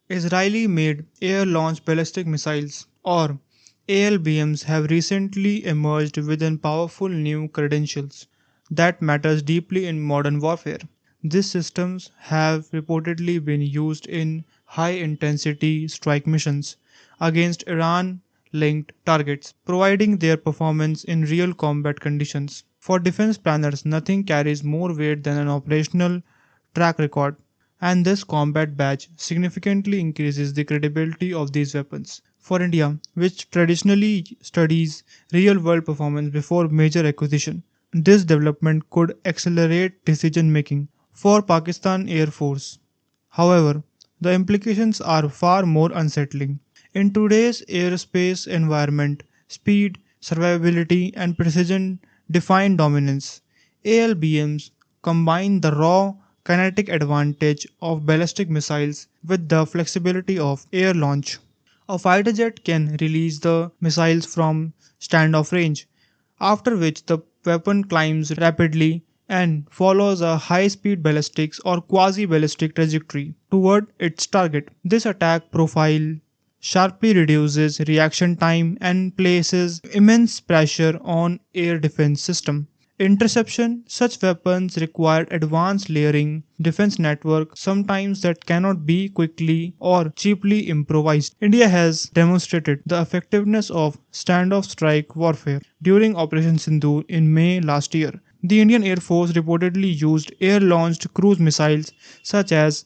Israeli-made air-launched ballistic missiles, or ALBMs, have recently emerged with powerful new credentials that matters deeply in modern warfare. These systems have reportedly been used in high-intensity strike missions against Iran-linked targets, providing their performance in real combat conditions. For defense planners, nothing carries more weight than an operational track record, and this combat badge significantly increases the credibility of these weapons. For India, which traditionally studies real world performance before major acquisition, this development could accelerate decision making. For Pakistan Air Force, however, the implications are far more unsettling. In today's aerospace environment, speed, survivability, and precision define dominance. ALBMs combine the raw kinetic advantage of ballistic missiles with the flexibility of air launch. A fighter jet can release the missiles from standoff range, after which the weapon climbs rapidly and follows a high speed ballistics or quasi ballistic trajectory toward its target. This attack profile sharply reduces reaction time and places immense pressure on air defense system. Interception: such weapons require advanced layering defense network, sometimes that cannot be quickly or cheaply improvised. India has demonstrated the effectiveness of standoff strike warfare during Operation Sindoor in May last year. The Indian Air Force reportedly used air-launched cruise missiles such as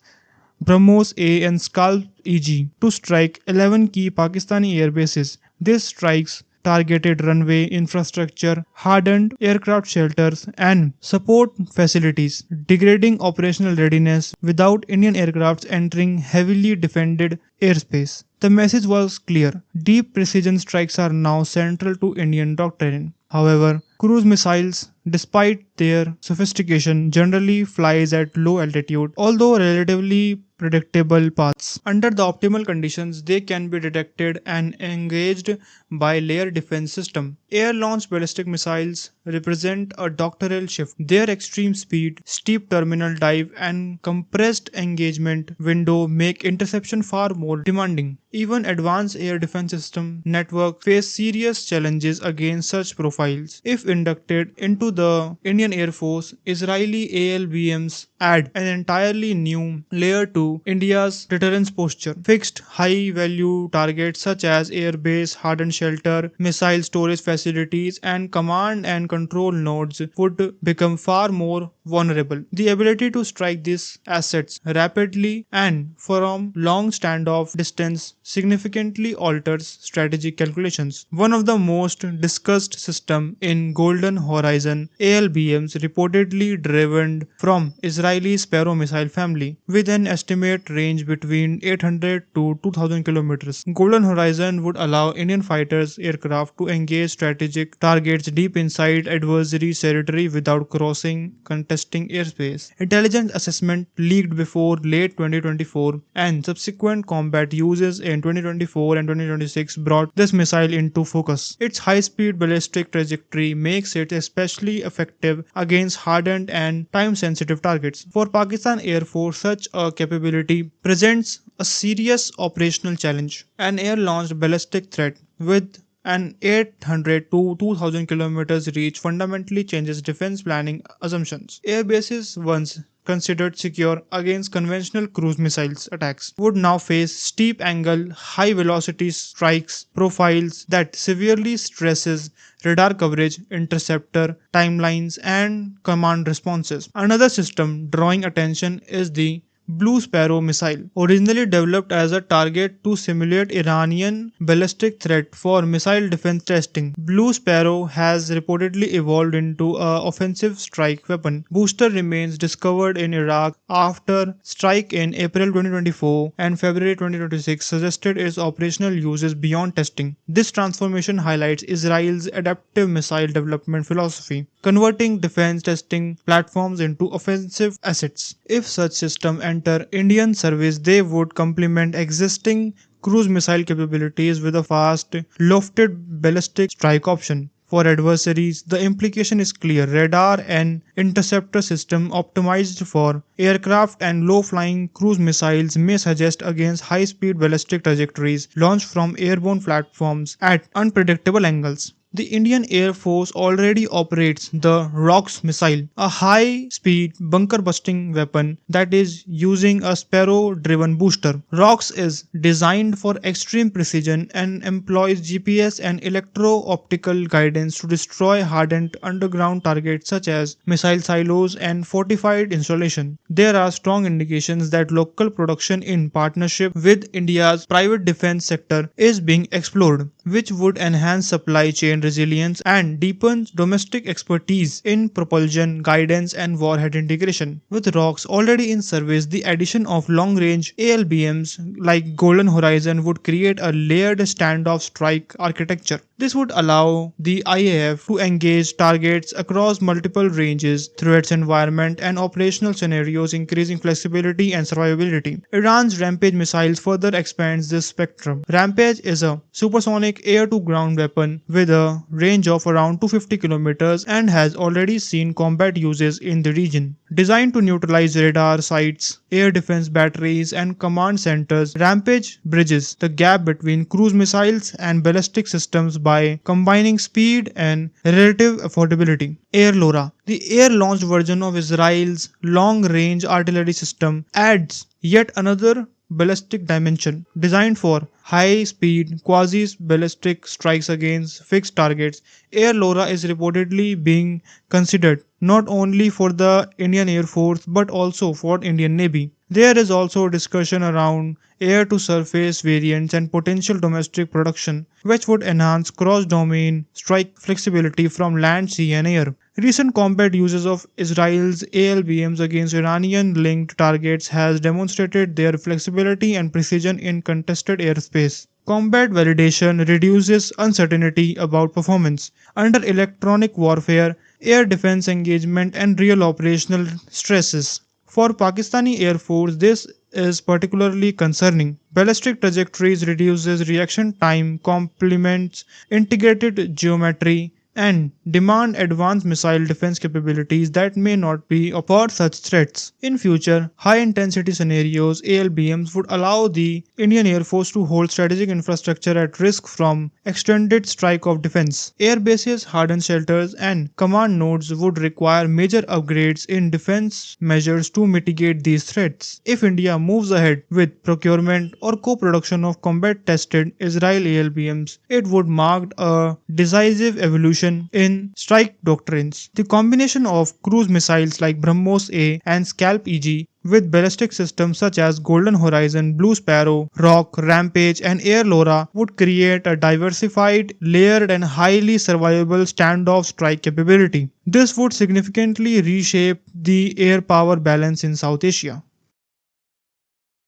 BrahMos A and Scalp EG to strike 11 key Pakistani air bases. These strikes targeted runway infrastructure, hardened aircraft shelters, and support facilities, degrading operational readiness without Indian aircrafts entering heavily defended airspace. The message was clear: deep precision strikes are now central to Indian doctrine. However, cruise missiles, despite their sophistication, generally flies at low altitude, although relatively predictable paths. Under the optimal conditions, they can be detected and engaged by layer defense system. Air-launched ballistic missiles represent a doctoral shift. Their extreme speed, steep terminal dive, and compressed engagement window make interception far more demanding. Even advanced air defense system network face serious challenges against such profiles. If inducted into the Indian Air Force, Israeli ALBMs add an entirely new layer to India's deterrence posture. Fixed high-value targets such as airbase, hardened shelter, missile storage facilities, and command and control nodes would become far more vulnerable. The ability to strike these assets rapidly and from long standoff distance significantly alters strategic calculations. One of the most discussed systems in Golden Horizon ALBMs reportedly derived from Israeli Sparrow missile family with an estimate range between 800 to 2000 kilometers. Golden Horizon would allow Indian fighters aircraft to engage strategic targets deep inside adversary's territory without crossing contesting airspace. Intelligence assessment leaked before late 2024 and subsequent combat uses in 2024 and 2026 brought this missile into focus. Its high-speed ballistic trajectory makes it especially effective against hardened and time-sensitive targets. For Pakistan Air Force, such a capability presents a serious operational challenge. An air-launched ballistic threat with an 800 to 2000 kilometers reach fundamentally changes defense planning assumptions. Air bases, once considered secure against conventional cruise missiles attacks, would now face steep angle, high velocity strikes profiles that severely stresses radar coverage, interceptor timelines, and command responses. Another system drawing attention is the Blue Sparrow missile, originally developed as a target to simulate Iranian ballistic threat for missile defense testing. Blue Sparrow has reportedly evolved into an offensive strike weapon. Booster remains discovered in Iraq after strike in April 2024 and February 2026 suggested its operational uses beyond testing. This transformation highlights Israel's adaptive missile development philosophy, converting defense testing platforms into offensive assets. If such systems enter Indian service, they would complement existing cruise missile capabilities with a fast, lofted ballistic strike option. for adversaries, the implication is clear. Radar and interceptor system optimized for aircraft and low-flying cruise missiles may suggest against high-speed ballistic trajectories launched from airborne platforms at unpredictable angles. The Indian Air Force already operates the ROX missile, a high-speed bunker-busting weapon that is using a Sparrow-driven booster. ROX is designed for extreme precision and employs GPS and electro-optical guidance to destroy hardened underground targets such as missile silos and fortified installation. There are strong indications that local production in partnership with India's private defense sector is being explored, which would enhance supply chain resilience and deepen domestic expertise in propulsion, guidance, and warhead integration. With ROCs already in service, the addition of long-range ALBMs like Golden Horizon would create a layered standoff strike architecture. This would allow the IAF to engage targets across multiple ranges, threats, environment, and operational scenarios, increasing flexibility and survivability. Iran's Rampage missiles further expands this spectrum. Rampage is a supersonic air-to-ground weapon with a range of around 250 kilometers and has already seen combat uses in the region. Designed to neutralize radar sites, air defense batteries, and command centers, Rampage bridges the gap between cruise missiles and ballistic systems by combining speed and relative affordability. Air LORA, the air-launched version of Israel's long-range artillery system, adds yet another ballistic dimension. Designed for high-speed, quasi-ballistic strikes against fixed targets, Air LORA is reportedly being considered not only for the Indian Air Force but also for Indian Navy. There is also discussion around air-to-surface variants and potential domestic production, which would enhance cross-domain strike flexibility from land, sea, and air. Recent combat uses of Israel's ALBMs against Iranian-linked targets has demonstrated their flexibility and precision in contested airspace. Combat validation reduces uncertainty about performance. Under electronic warfare, air defense engagement, and real operational stresses. For Pakistani Air Force, this is particularly concerning. Ballistic trajectories reduces reaction time, complements integrated geometry, and demand advanced missile defense capabilities that may not be for such threats. In future, high-intensity scenarios, ALBMs would allow the Indian Air Force to hold strategic infrastructure at risk from extended strike of defense. Air bases, hardened shelters, and command nodes would require major upgrades in defense measures to mitigate these threats. If India moves ahead with procurement or co-production of combat-tested Israeli ALBMs, it would mark a decisive evolution in strike doctrines. The combination of cruise missiles like BrahMos A and Scalp EG with ballistic systems such as Golden Horizon, Blue Sparrow, Rock, Rampage, and Air LORA would create a diversified, layered, and highly survivable standoff strike capability. This would significantly reshape the air power balance in South Asia.